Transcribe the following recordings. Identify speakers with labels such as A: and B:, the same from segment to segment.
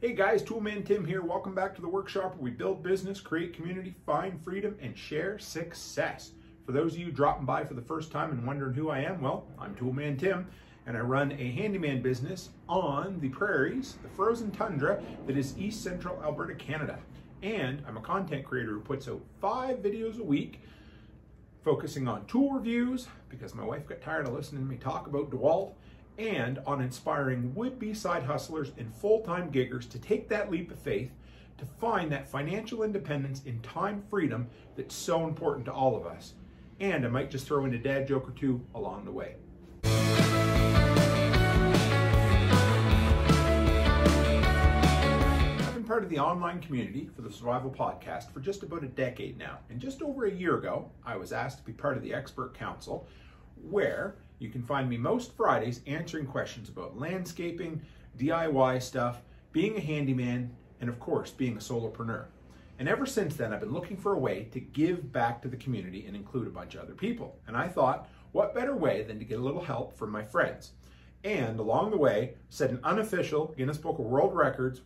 A: Hey guys, Toolman Tim here. Welcome back to the workshop where we build business, create community, find freedom, and share success. For those of you dropping by for the first time and wondering who I am, well, I'm Toolman Tim, and I run a handyman business on the prairies, the frozen tundra that is East Central Alberta, Canada. And I'm a content creator who puts out 5 videos a week focusing on tool reviews, because my wife got tired of listening to me talk about Dewalt, and on inspiring would-be side hustlers and full-time giggers to take that leap of faith to find that financial independence and time freedom that's so important to all of us. And I might just throw in a dad joke or two along the way. I've been part of the online community for the Survival Podcast for just about a decade now. And just over a year ago, I was asked to be part of the Expert Council, where you can find me most Fridays answering questions about landscaping, DIY stuff, being a handyman, and of course, being a solopreneur. And ever since then, I've been looking for a way to give back to the community and include a bunch of other people. And I thought, what better way than to get a little help from my friends? And along the way, set an unofficial Guinness Book of World Record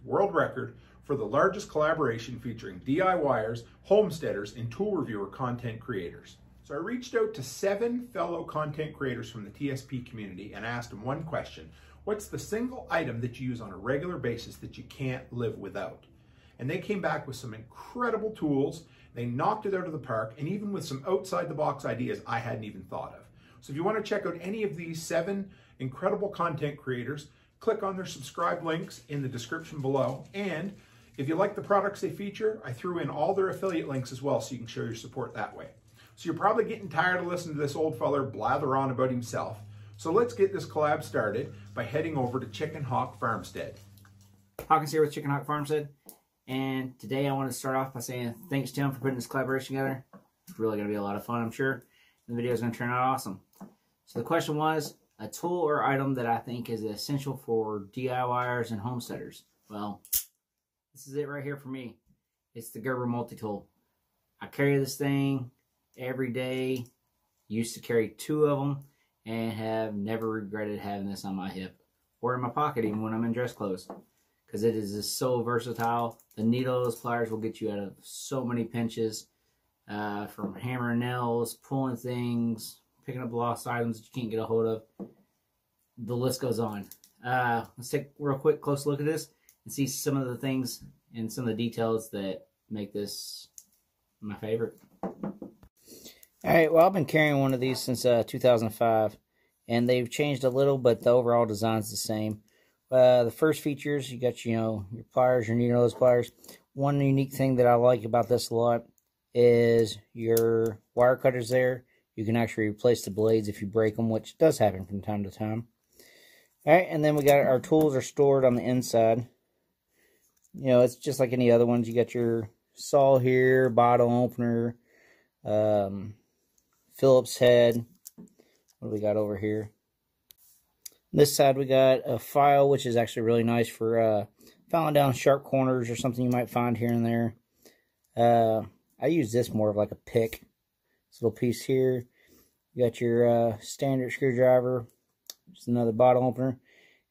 A: for the largest collaboration featuring DIYers, homesteaders, and tool reviewer content creators. So I reached out to 7 fellow content creators from the TSP community and asked them one question: what's the single item that you use on a regular basis that you can't live without? And they came back with some incredible tools. They knocked it out of the park, and even with some outside the box ideas I hadn't even thought of. So if you want to check out any of these 7 incredible content creators, click on their subscribe links in the description below. And if you like the products they feature, I threw in all their affiliate links as well, so you can show your support that way. So you're probably getting tired of listening to this old feller blather on about himself. So let's get this collab started by heading over to CHICKENHAWK Farmstead.
B: Hawkins here with CHICKENHAWK Farmstead. And today I want to start off by saying thanks, Tim, for putting this collaboration together. It's really going to be a lot of fun, I'm sure. And the video is going to turn out awesome. So the question was, a tool or item that I think is essential for DIYers and homesteaders. Well, this is it right here for me. It's the Gerber MultiTool. I carry this thing every day. Used to carry 2 of them and have never regretted having this on my hip or in my pocket, even when I'm in dress clothes, because it is just so versatile. The Needlenose pliers will get you out of so many pinches, from hammering nails, pulling things, picking up lost items that you can't get a hold of. The list goes on. Let's take a real quick close look at this and see some of the things and some of the details that make this my favorite. Alright, well, I've been carrying one of these since 2005, and they've changed a little, but the overall design's the same. The first features, you got, your pliers, your Needlenose pliers. One unique thing that I like about this a lot is your wire cutters there. You can actually replace the blades if you break them, which does happen from time to time. Alright, and then we got our tools are stored on the inside. It's just like any other ones. You got your saw here, bottle opener, Phillips head. What do we got over here? This side we got a file, which is actually really nice for filing down sharp corners or something you might find here and there. I use this more of like a pick. This little piece here. You got your standard screwdriver, just another bottle opener,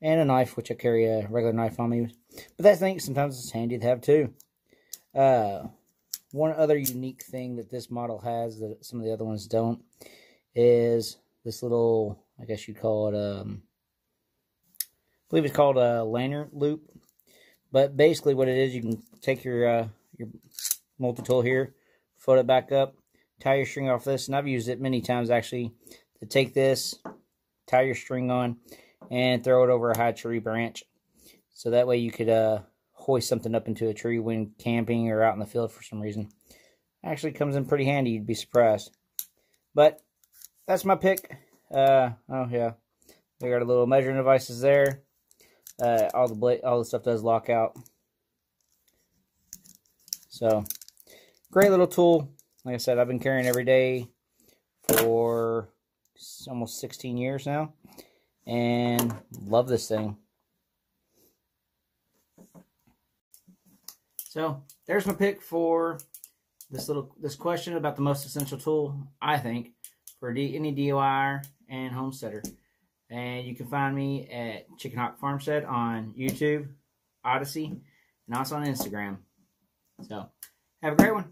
B: and a knife, which I carry a regular knife on me. But I think sometimes it's handy to have too. One other unique thing that this model has that some of the other ones don't is this little, I guess you'd call it, I believe it's called a lanyard loop. But basically what it is, you can take your multi-tool here, fold it back up, tie your string off this, and I've used it many times actually to take this, tie your string on, and throw it over a high tree branch. So that way you could hoist something up into a tree when camping or out in the field for some reason. Actually comes in pretty handy, you'd be surprised. But that's my pick. Oh yeah, we got a little measuring devices there. All the stuff does lock out. So great little tool. Like I said, I've been carrying every day for almost 16 years now, and love this thing. So there's my pick for this question about the most essential tool, I think, for any DIY and homesteader. And you can find me at CHICKENHAWK Farmstead on YouTube, Odyssey, and also on Instagram. So, have a great one.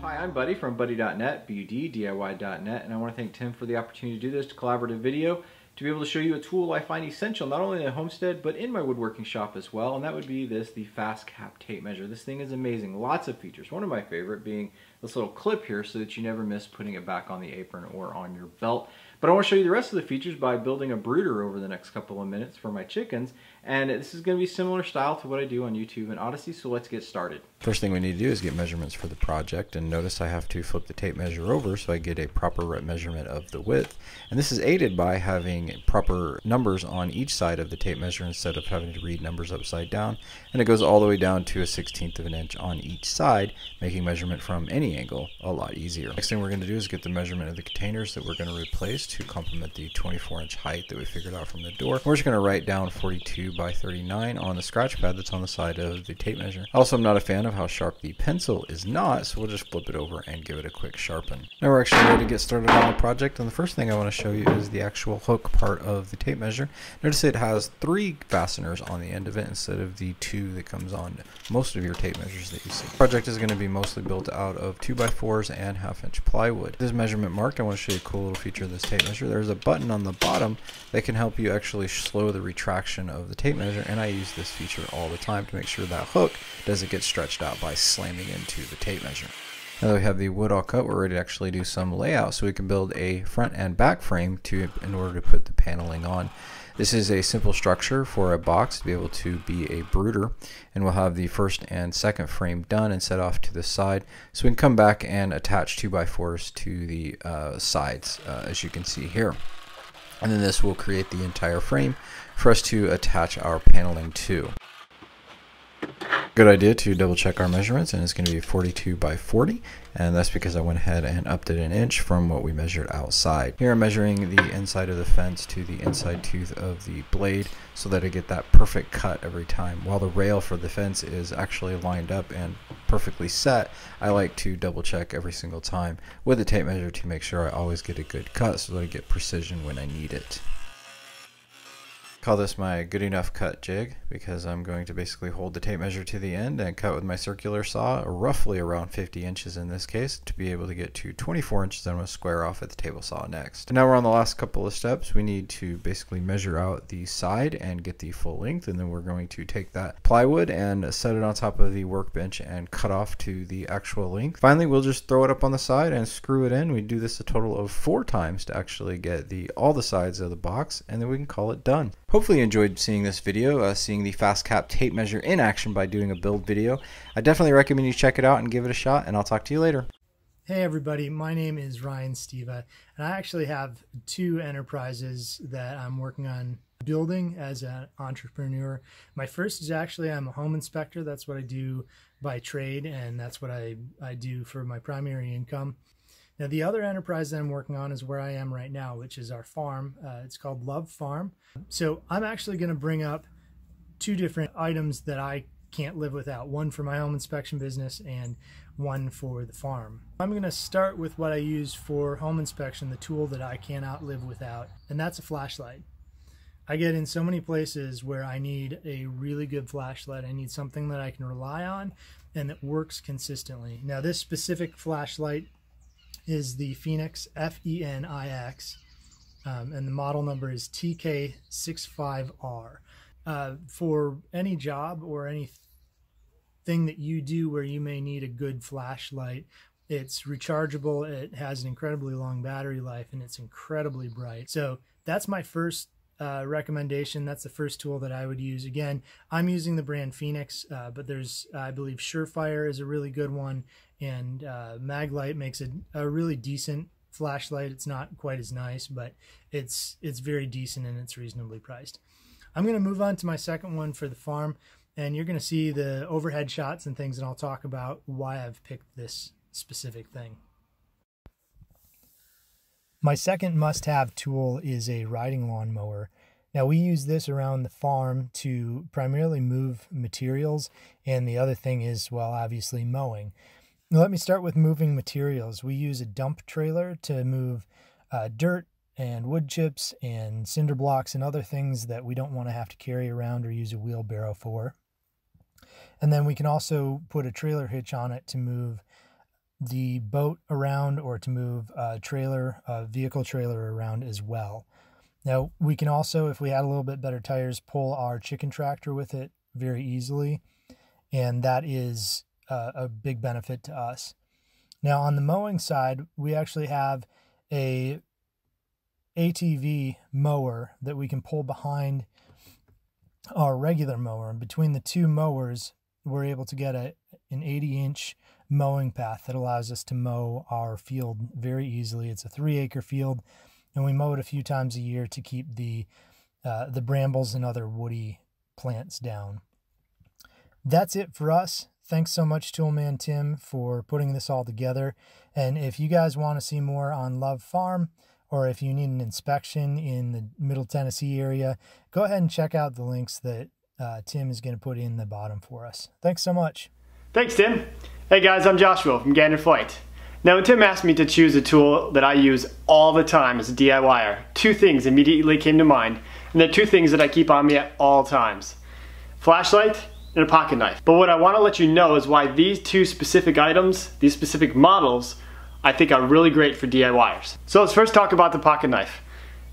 C: Hi, I'm Buddy from Buddy.net, BUDDIY.net, and I want to thank Tim for the opportunity to do this collaborative video to be able to show you a tool I find essential not only in Homestead but in my woodworking shop as well, and that would be this, the FastCap tape measure. This thing is amazing, lots of features. One of my favorite being this little clip here so that you never miss putting it back on the apron or on your belt. But I want to show you the rest of the features by building a brooder over the next couple of minutes for my chickens, and this is going to be similar style to what I do on YouTube and Odyssey, so let's get started.
D: First thing we need to do is get measurements for the project, and notice I have to flip the tape measure over so I get a proper measurement of the width. And this is aided by having proper numbers on each side of the tape measure instead of having to read numbers upside down. And it goes all the way down to a 1/16 of an inch on each side, making measurement from any angle a lot easier. Next thing we're going to do is get the measurement of the containers that we're going to replace to complement the 24-inch height that we figured out from the door. We're just going to write down 42 by 39 on the scratch pad that's on the side of the tape measure. Also, I'm not a fan of how sharp the pencil is not, so we'll just flip it over and give it a quick sharpen. Now we're actually ready to get started on the project, and the first thing I want to show you is the actual hook part of the tape measure. Notice it has 3 fasteners on the end of it instead of the 2 that comes on most of your tape measures that you see. The project is going to be mostly built out of 2x4s and 1/2-inch plywood. This measurement marked, I want to show you a cool little feature of this tape measure. There's a button on the bottom that can help you actually slow the retraction of the tape measure, and I use this feature all the time to make sure that hook doesn't get stretched out by slamming into the tape measure. Now that we have the wood all cut, we're ready to actually do some layout so we can build a front and back frame in order to put the paneling on. This is a simple structure for a box to be able to be a brooder, and we'll have the first and second frame done and set off to the side so we can come back and attach 2x4s to the sides as you can see here. And then this will create the entire frame for us to attach our paneling to. Good idea to double check our measurements, and it's going to be 42 by 40, and that's because I went ahead and upped it an inch from what we measured outside. Here I'm measuring the inside of the fence to the inside tooth of the blade so that I get that perfect cut every time. While the rail for the fence is actually lined up and perfectly set, I like to double check every single time with the tape measure to make sure I always get a good cut so that I get precision when I need it. Call this my good enough cut jig because I'm going to basically hold the tape measure to the end and cut with my circular saw, roughly around 50 inches in this case, to be able to get to 24 inches. I'm going to square off at the table saw next. And now we're on the last couple of steps. We need to basically measure out the side and get the full length, and then we're going to take that plywood and set it on top of the workbench and cut off to the actual length. Finally, we'll just throw it up on the side and screw it in. We do this a total of 4 times to actually get all the sides of the box, and then we can call it done. Hopefully you enjoyed seeing this video, seeing the FastCap tape measure in action by doing a build video. I definitely recommend you check it out and give it a shot, and I'll talk to you later.
E: Hey everybody, my name is Ryan Steva, and I actually have 2 enterprises that I'm working on building as an entrepreneur. My first is actually I'm a home inspector. That's what I do by trade, and that's what I do for my primary income. Now, the other enterprise that I'm working on is where I am right now, which is our farm. It's called Love Farm. So I'm actually going to bring up 2 different items that I can't live without. One for my home inspection business and one for the farm. I'm going to start with what I use for home inspection, the tool that I cannot live without, and that's a flashlight. I get in so many places where I need a really good flashlight. I need something that I can rely on and that works consistently. Now, this specific flashlight is the Fenix, F-E-N-I-X, and the model number is TK65R. For any job or anything that you do where you may need a good flashlight, it's rechargeable, it has an incredibly long battery life, and it's incredibly bright. So that's my first recommendation. That's the first tool that I would use. Again, I'm using the brand Fenix, but there's, I believe, Surefire is a really good one, and Maglite makes a really decent flashlight. It's not quite as nice, but it's very decent and it's reasonably priced. I'm going to move on to my second one for the farm, and you're going to see the overhead shots and things, and I'll talk about why I've picked this specific thing. My second must-have tool is a riding lawn mower. Now, we use this around the farm to primarily move materials, and the other thing is, well, obviously mowing. Now, let me start with moving materials. We use a dump trailer to move dirt and wood chips and cinder blocks and other things that we don't want to have to carry around or use a wheelbarrow for. And then we can also put a trailer hitch on it to move the boat around or to move a vehicle trailer around as well. Now we can also, if we had a little bit better tires, pull our chicken tractor with it very easily, and that is a big benefit to us. Now on the mowing side, we actually have a ATV mower that we can pull behind our regular mower, and between the two mowers we're able to get an 80-inch mowing path that allows us to mow our field very easily. It's a 3-acre field, and we mow it a few times a year to keep the brambles and other woody plants down. That's it for us. Thanks so much, Toolman Tim, for putting this all together. And if you guys want to see more on Love Farm, or if you need an inspection in the Middle Tennessee area, go ahead and check out the links that Tim is going to put in the bottom for us. Thanks so much.
F: Thanks, Tim. Hey guys, I'm Joshua from GANDER. Now when Tim asked me to choose a tool that I use all the time as a DIYer, two things immediately came to mind, and they're two things that I keep on me at all times: flashlight and a pocket knife. But what I want to let you know is why these two specific items, these specific models, I think are really great for DIYers. So let's first talk about the pocket knife.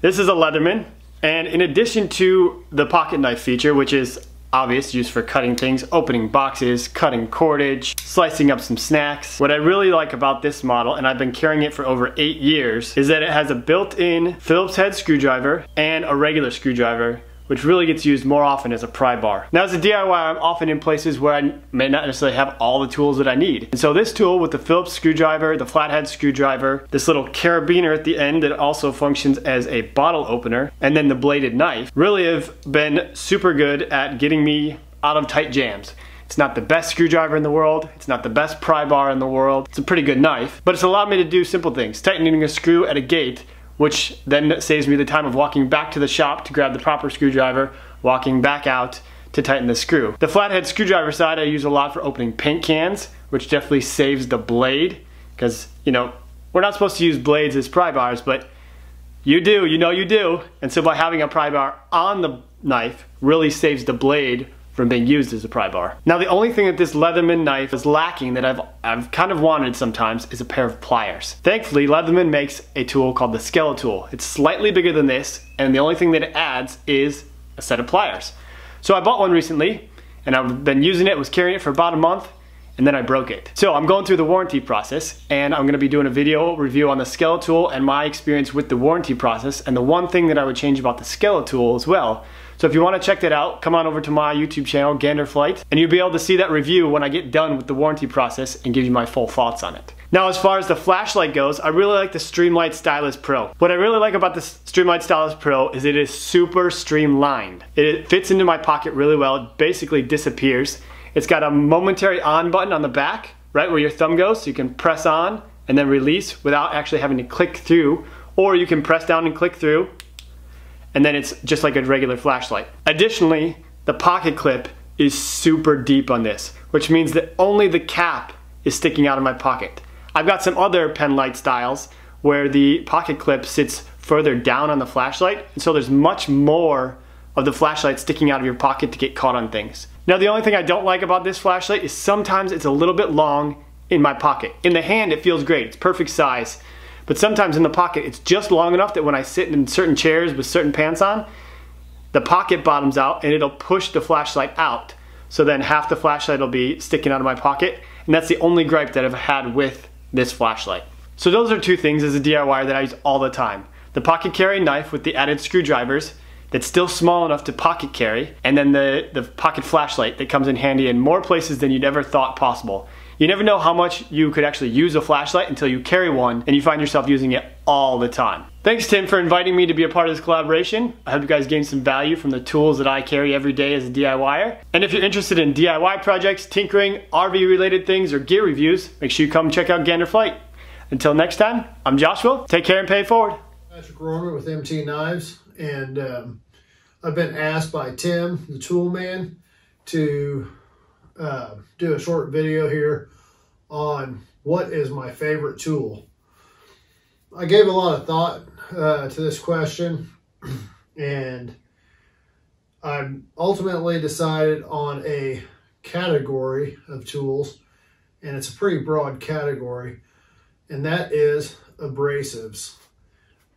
F: This is a Leatherman, and in addition to the pocket knife feature, which is obvious, used for cutting things, opening boxes, cutting cordage, slicing up some snacks, what I really like about this model, and I've been carrying it for over 8 years, is that it has a built-in Phillips head screwdriver and a regular screwdriver, which really gets used more often as a pry bar. Now as a DIY, I'm often in places where I may not necessarily have all the tools that I need. And so this tool with the Phillips screwdriver, the flathead screwdriver, this little carabiner at the end that also functions as a bottle opener, and then the bladed knife, really have been super good at getting me out of tight jams. It's not the best screwdriver in the world, it's not the best pry bar in the world, it's a pretty good knife, but it's allowed me to do simple things, tightening a screw at a gate, which then saves me the time of walking back to the shop to grab the proper screwdriver, walking back out to tighten the screw. The flathead screwdriver side I use a lot for opening paint cans, which definitely saves the blade, because, you know, we're not supposed to use blades as pry bars, but you do, you know you do. And so by having a pry bar on the knife really saves the blade from being used as a pry bar. Now the only thing that this Leatherman knife is lacking that I've kind of wanted sometimes is a pair of pliers. Thankfully, Leatherman makes a tool called the Skeletool. It's slightly bigger than this, and the only thing that it adds is a set of pliers. So I bought one recently, and I've been using it, was carrying it for about a month, and then I broke it. So I'm going through the warranty process, and I'm gonna be doing a video review on the Skeletool and my experience with the warranty process, and the one thing that I would change about the Skeletool as well. So if you want to check that out, come on over to my YouTube channel, GANDER, and you'll be able to see that review when I get done with the warranty process and give you my full thoughts on it. Now as far as the flashlight goes, I really like the Streamlight Stylus Pro. What I really like about the Streamlight Stylus Pro is it is super streamlined. It fits into my pocket really well, it basically disappears. It's got a momentary on button on the back, right where your thumb goes, so you can press on and then release without actually having to click through, or you can press down and click through, and then it's just like a regular flashlight. Additionally, the pocket clip is super deep on this, which means that only the cap is sticking out of my pocket. I've got some other pen light styles where the pocket clip sits further down on the flashlight, and so there's much more of the flashlight sticking out of your pocket to get caught on things. Now the only thing I don't like about this flashlight is sometimes it's a little bit long in my pocket. In the hand it feels great, it's perfect size. But sometimes in the pocket, it's just long enough that when I sit in certain chairs with certain pants on, the pocket bottoms out and it'll push the flashlight out. So then half the flashlight will be sticking out of my pocket, and that's the only gripe that I've had with this flashlight. So those are two things as a DIYer that I use all the time. The pocket carry knife with the added screwdrivers that's still small enough to pocket carry, and then the pocket flashlight that comes in handy in more places than you'd ever thought possible. You never know how much you could actually use a flashlight until you carry one and you find yourself using it all the time. Thanks Tim for inviting me to be a part of this collaboration. I hope you guys gained some value from the tools that I carry every day as a DIYer. And if you're interested in DIY projects, tinkering, RV related things, or gear reviews, make sure you come check out GANDER. Until next time, I'm Joshua. Take care and pay it forward.
G: Patrick Romer with MT Knives, and I've been asked by Tim, the tool man, to do a short video here on what is my favorite tool. I gave a lot of thought to this question, and I ultimately decided on a category of tools, and it's a pretty broad category, and that is abrasives.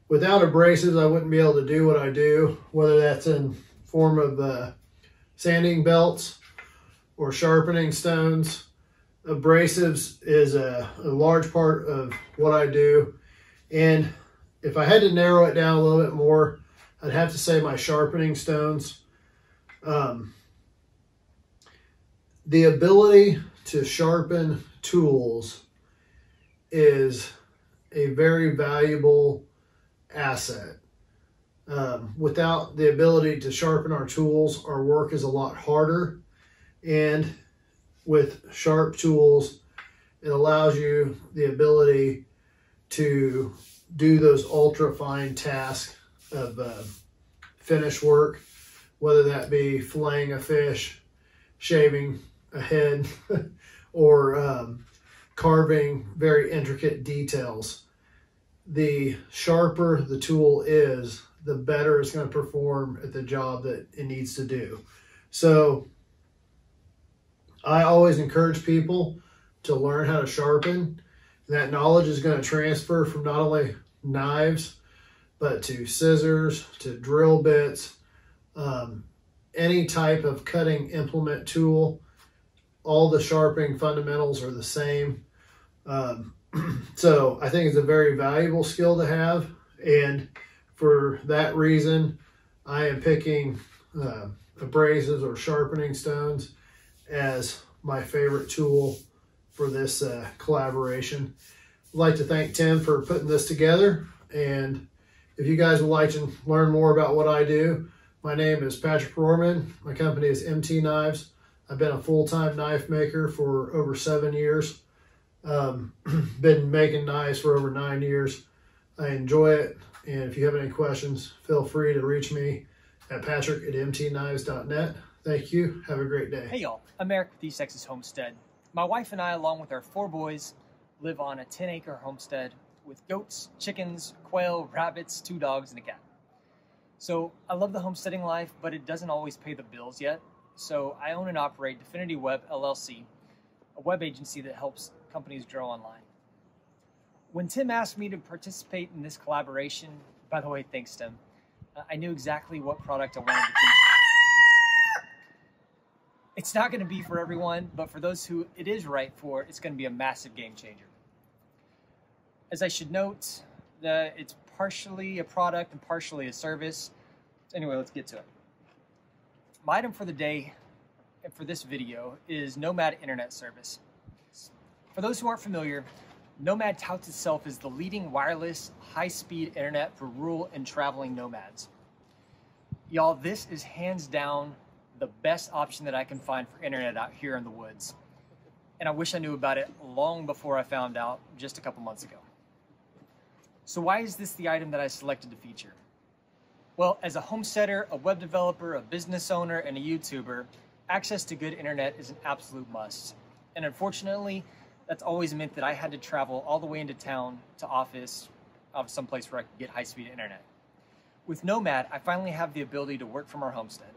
G: Without abrasives, I wouldn't be able to do what I do, whether that's in form of sanding belts or sharpening stones. Abrasives is a large part of what I do, and if I had to narrow it down a little bit more, I'd have to say my sharpening stones. The ability to sharpen tools is a very valuable asset. Without the ability to sharpen our tools, our work is a lot harder, and with sharp tools, it allows you the ability to do those ultra fine tasks of finish work, whether that be filleting a fish, shaving a head, or carving very intricate details. The sharper the tool is, the better it's going to perform at the job that it needs to do. So I always encourage people to learn how to sharpen. That knowledge is going to transfer from not only knives, but to scissors, to drill bits, any type of cutting implement tool. All the sharpening fundamentals are the same. So I think it's a very valuable skill to have, and for that reason, I am picking abrasives or sharpening stones as my favorite tool for this collaboration. I'd like to thank Tim for putting this together, and if you guys would like to learn more about what I do, my name is Patrick Rohrman. My company is MT Knives. I've been a full-time knife maker for over 7 years. Been making knives for over 9 years. I enjoy it, and if you have any questions, feel free to reach me at patrick@mtknives.net. Thank you. Have a great day.
H: Hey y'all, I'm Eric with East Texas Homestead. My wife and I, along with our 4 boys, live on a 10-acre homestead with goats, chickens, quail, rabbits, 2 dogs, and a cat. So I love the homesteading life, but it doesn't always pay the bills yet. So I own and operate Definity Web LLC, a web agency that helps companies grow online. When Tim asked me to participate in this collaboration, by the way, thanks Tim, I knew exactly what product I wanted to feature. It's not going to be for everyone, but for those who it is right for, it's going to be a massive game changer. As I should note, that it's partially a product and partially a service. Anyway, let's get to it. My item for the day and for this video is Nomad Internet Service. For those who aren't familiar, Nomad touts itself as the leading wireless, high-speed internet for rural and traveling nomads. Y'all, this is hands down the best option that I can find for internet out here in the woods. And I wish I knew about it long before I found out just a couple months ago. So why is this the item that I selected to feature? Well, as a homesteader, a web developer, a business owner, and a YouTuber, access to good internet is an absolute must. And unfortunately, that's always meant that I had to travel all the way into town to office of someplace where I could get high-speed internet. With Nomad, I finally have the ability to work from our homestead.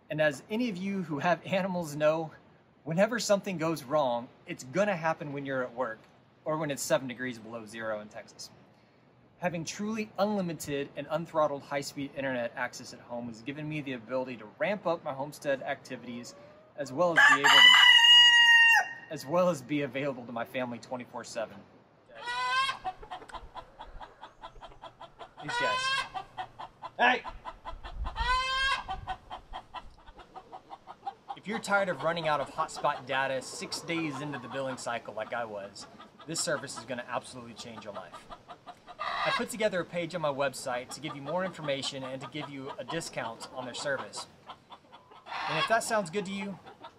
H: And as any of you who have animals know, whenever something goes wrong, it's gonna happen when you're at work or when it's 7 degrees below zero in Texas. Having truly unlimited and unthrottled high-speed internet access at home has given me the ability to ramp up my homestead activities as well as be available to my family 24/7. These guys. Hey! If you're tired of running out of hotspot data 6 days into the billing cycle like I was, this service is going to absolutely change your life. I put together a page on my website to give you more information and to give you a discount on their service. And if that sounds good to you,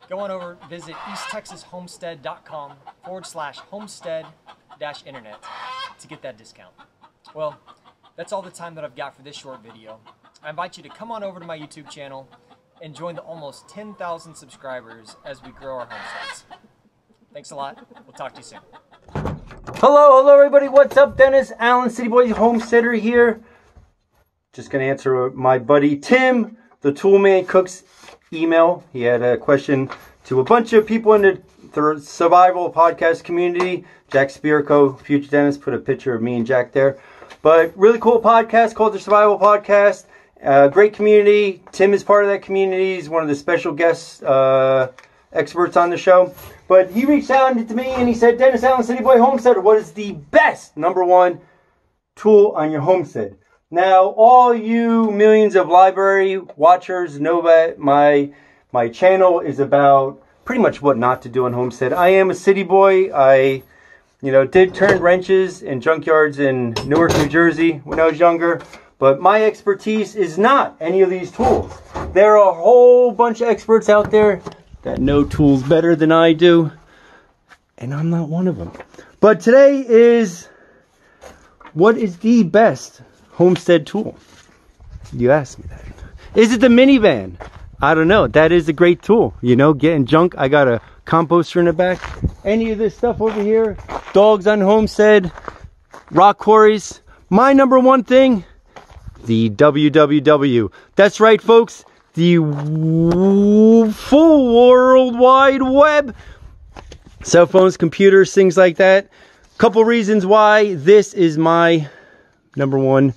H: go on over, visit easttexashomestead.com/homestead-internet to get that discount. Well, that's all the time that I've got for this short video. I invite you to come on over to my YouTube channel and join the almost 10,000 subscribers as we grow our homesteads. Thanks a lot. We'll talk to you soon.
I: Hello everybody, what's up? Dennis Allen, City Boy Homesteader here. Just gonna answer my buddy Tim, the Toolman Cooks email. He had a question to a bunch of people in the survival podcast community. Jack Spirko, Future Dennis, put a picture of me and Jack there. But really cool podcast called the Survival Podcast. Great community. Tim is part of that community. He's one of the special guests, experts on the show. But he reached out to me and he said, Dennis Allen, City Boy Homesteader, what is the best #1 tool on your homestead? Now, all you millions of LBRY watchers know that my channel is about pretty much what not to do on homestead. I am a city boy. I, did turn wrenches in junkyards in Newark, New Jersey when I was younger. But my expertise is not any of these tools. There are a whole bunch of experts out there that know tools better than I do, and I'm not one of them. But today is, what is the best homestead tool? You asked me that. Is it the minivan? I don't know. That is a great tool. Getting junk. I got a composter in the back. Any of this stuff over here, dogs on homestead, rock quarries. My #1 thing, the WWW. That's right, folks. The full World Wide Web. Cell phones, computers, things like that. Couple reasons why this is my #1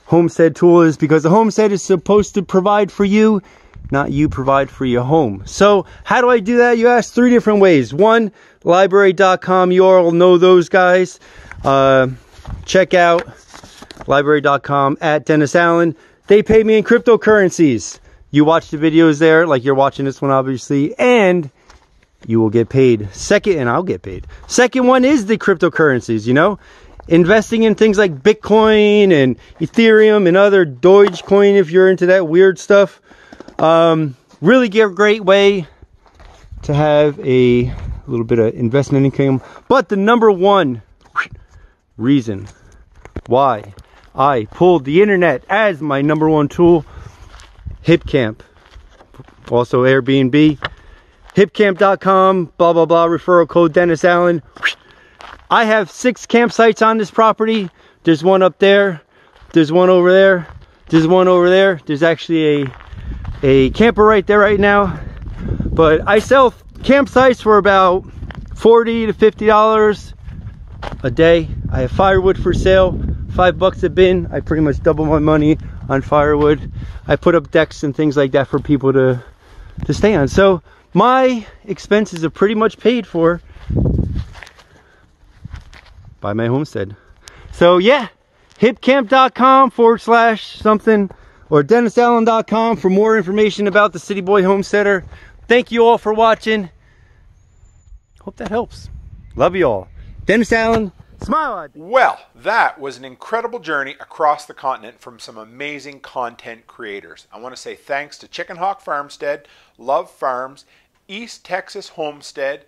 I: homestead tool is because the homestead is supposed to provide for you, not you provide for your home. So how do I do that? You ask 3 different ways. 1, LBRY.com. You all know those guys. Check out LBRY.com at Dennis Allen. They pay me in cryptocurrencies. You watch the videos there, like you're watching this one, obviously, and you will get paid. Second, and I'll get paid. Second one is the cryptocurrencies, investing in things like Bitcoin and Ethereum and other Dogecoin if you're into that weird stuff. Really great way to have a little bit of investment income. But the #1 reason why I pulled the internet as my #1 tool, Hipcamp, also Airbnb, hipcamp.com, blah, blah, blah, referral code Dennis Allen. I have 6 campsites on this property. There's one up there. There's one over there. There's one over there. There's actually a camper right there right now. But I sell campsites for about $40 to $50 a day. I have firewood for sale, $5 a bin. I pretty much double my money on firewood. I put up decks and things like that for people to stay on. So my expenses are pretty much paid for by my homestead. So yeah, hipcamp.com/something or DennisAllen.com for more information about the City Boy Homesteader. Thank you all for watching. Hope that helps. Love you all. Dennis Allen. Smile.
A: Well, that was an incredible journey across the continent from some amazing content creators. I want to say thanks to CHICKENHAWK Farmstead, Love Farms, East Texas Homestead,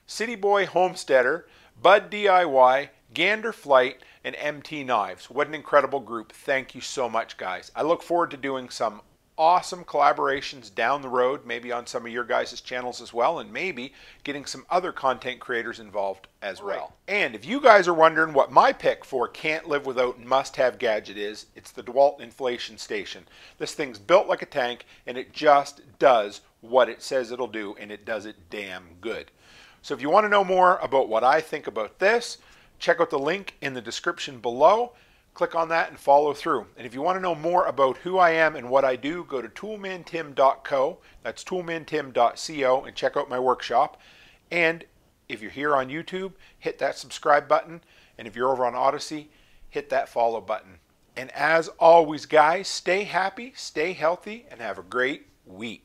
A: City Boy Homesteader, BudDIY, Gander Flight, and MT Knives. What an incredible group. Thank you so much, guys. I look forward to doing some awesome collaborations down the road, maybe on some of your guys' channels as well, and maybe getting some other content creators involved as well. And if you guys are wondering what my pick for can't live without must-have gadget is, it's the Dewalt inflation station. This thing's built like a tank, and it just does what it says it'll do, and it does it damn good. So if you want to know more about what I think about this, check out the link in the description below. Click on that and follow through. And if you want to know more about who I am and what I do, go to toolmantim.co. That's toolmantim.co and check out my workshop. And if you're here on YouTube, hit that subscribe button. And if you're over on Odyssey, hit that follow button. And as always, guys, stay happy, stay healthy, and have a great week.